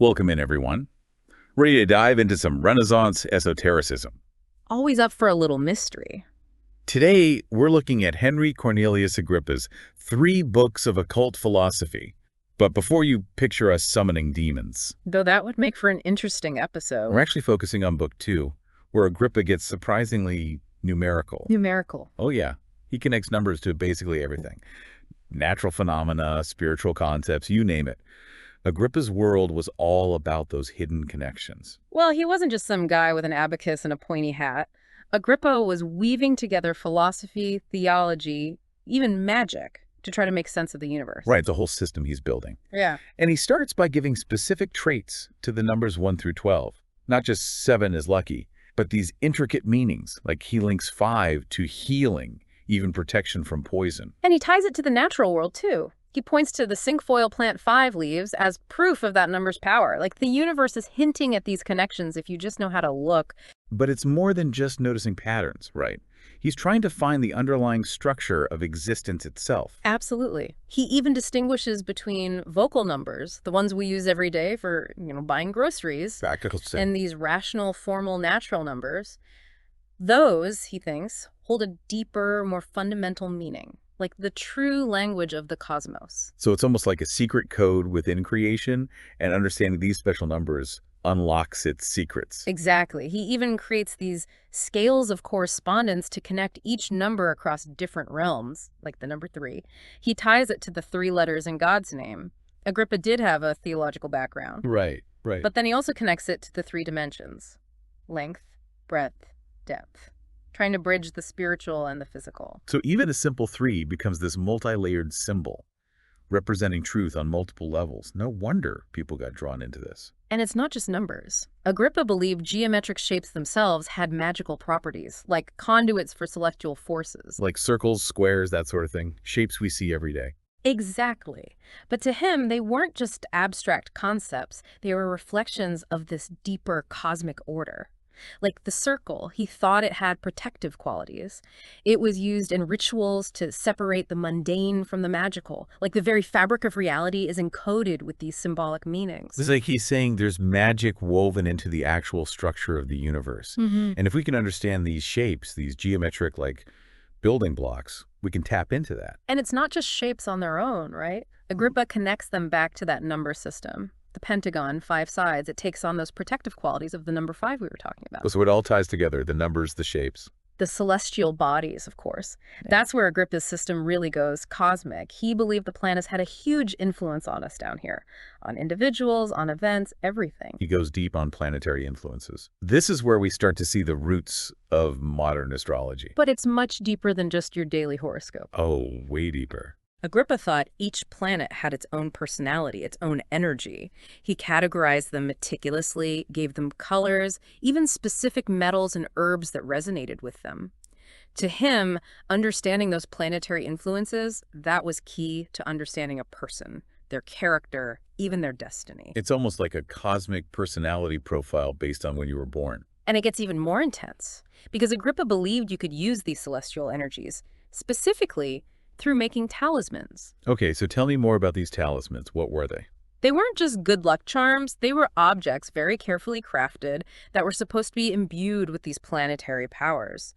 Welcome in, everyone. Ready to dive into some Renaissance esotericism. Always up for a little mystery. Today, we're looking at Henry Cornelius Agrippa's 3 books of occult philosophy. But before you picture us summoning demons, Though that would make for an interesting episode. we're actually focusing on book 2, where Agrippa gets surprisingly numerical. Numerical. Oh yeah, he connects numbers to basically everything. Natural phenomena, spiritual concepts, you name it. Agrippa's world was all about those hidden connections. Well, he wasn't just some guy with an abacus and a pointy hat. Agrippa was weaving together philosophy, theology, even magic to try to make sense of the universe. Right, it's a whole system he's building. Yeah. And he starts by giving specific traits to the numbers 1 through 12. Not just 7 is lucky, but these intricate meanings, like he links 5 to healing, even protection from poison. And he ties it to the natural world, too. He points to the cinquefoil plant 5 leaves as proof of that number's power. Like, the universe is hinting at these connections if you just know how to look. But it's more than just noticing patterns, right? He's trying to find the underlying structure of existence itself. Absolutely. He even distinguishes between vocal numbers, the ones we use every day for, buying groceries, Practical sense. and these rational, formal, natural numbers. Those, he thinks, hold a deeper, more fundamental meaning, like the true language of the cosmos. So it's almost like a secret code within creation, and understanding these special numbers unlocks its secrets. Exactly. He even creates these scales of correspondence to connect each number across different realms, like the number 3. He ties it to the 3 letters in God's name. Agrippa did have a theological background. Right. But then he also connects it to the 3 dimensions: length, breadth, depth, trying to bridge the spiritual and the physical. So even a simple 3 becomes this multi-layered symbol, representing truth on multiple levels. No wonder people got drawn into this. And it's not just numbers. Agrippa believed geometric shapes themselves had magical properties, like conduits for celestial forces. Like circles, squares, that sort of thing. Shapes we see every day. Exactly. But to him, they weren't just abstract concepts. They were reflections of this deeper cosmic order. Like the circle, he thought it had protective qualities. It was used in rituals to separate the mundane from the magical. Like the very fabric of reality is encoded with these symbolic meanings. It's like he's saying there's magic woven into the actual structure of the universe. And if we can understand these shapes, these geometric like building blocks, we can tap into that. And it's not just shapes on their own, right? Agrippa connects them back to that number system. The pentagon, 5 sides, it takes on those protective qualities of the number 5 we were talking about. So it all ties together, the numbers, the shapes. The celestial bodies, of course. That's where Agrippa's system really goes cosmic. He believed the planets had a huge influence on us down here, on individuals, on events, everything. He goes deep on planetary influences. This is where we start to see the roots of modern astrology. But it's much deeper than just your daily horoscope. Oh, way deeper. Agrippa thought each planet had its own personality, its own energy. He categorized them meticulously, gave them colors, even specific metals and herbs that resonated with them. To him, understanding those planetary influences, that was key to understanding a person, their character, even their destiny. It's almost like a cosmic personality profile based on when you were born. And it gets even more intense, because Agrippa believed you could use these celestial energies, specifically through making talismans. Okay, so tell me more about these talismans. What were they? They weren't just good luck charms, they were objects very carefully crafted that were supposed to be imbued with these planetary powers.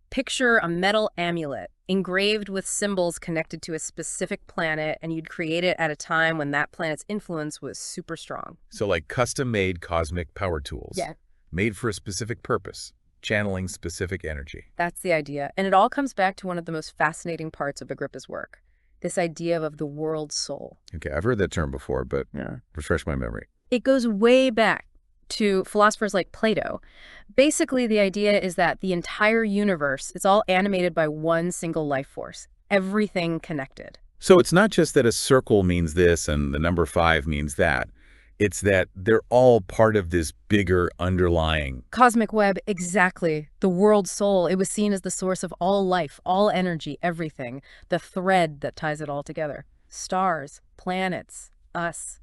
Picture a metal amulet engraved with symbols connected to a specific planet, and you'd create it at a time when that planet's influence was super strong. So like custom-made cosmic power tools. Yeah. Made for a specific purpose, channeling specific energy. That's the idea. And it all comes back to one of the most fascinating parts of Agrippa's work, this idea of the world soul. Okay, I've heard that term before, but refresh my memory. It goes way back to philosophers like Plato. Basically, the idea is that the entire universe is all animated by one single life force, everything connected. So it's not just that a circle means this and the number 5 means that. It's that they're all part of this bigger underlying Cosmic web, exactly. The world soul. It was seen as the source of all life, all energy, everything. The thread that ties it all together. Stars, planets, us.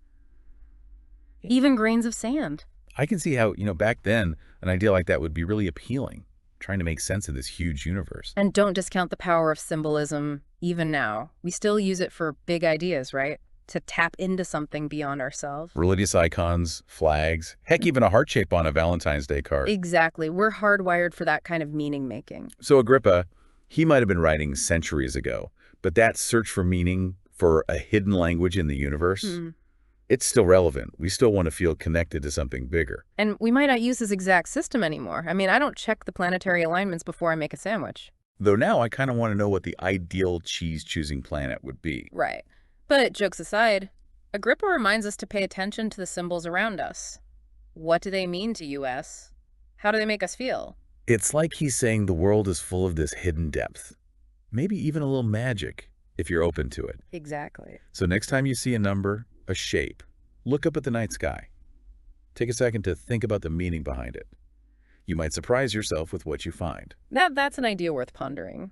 Even grains of sand. I can see how, back then, an idea like that would be really appealing, trying to make sense of this huge universe. And don't discount the power of symbolism, even now. We still use it for big ideas, right? to tap into something beyond ourselves. Religious icons, flags, heck, even a heart shape on a Valentine's Day card. Exactly. We're hardwired for that kind of meaning-making. So Agrippa, he might have been writing centuries ago, but that search for meaning, for a hidden language in the universe, it's still relevant. We still want to feel connected to something bigger. And we might not use this exact system anymore. I mean, I don't check the planetary alignments before I make a sandwich. Though now I kind of want to know what the ideal cheese-choosing planet would be. Right. But jokes aside, Agrippa reminds us to pay attention to the symbols around us. What do they mean to us? How do they make us feel? It's like he's saying the world is full of this hidden depth. Maybe even a little magic, if you're open to it. Exactly. So next time you see a number, a shape, look up at the night sky. Take a second to think about the meaning behind it. You might surprise yourself with what you find. That's an idea worth pondering.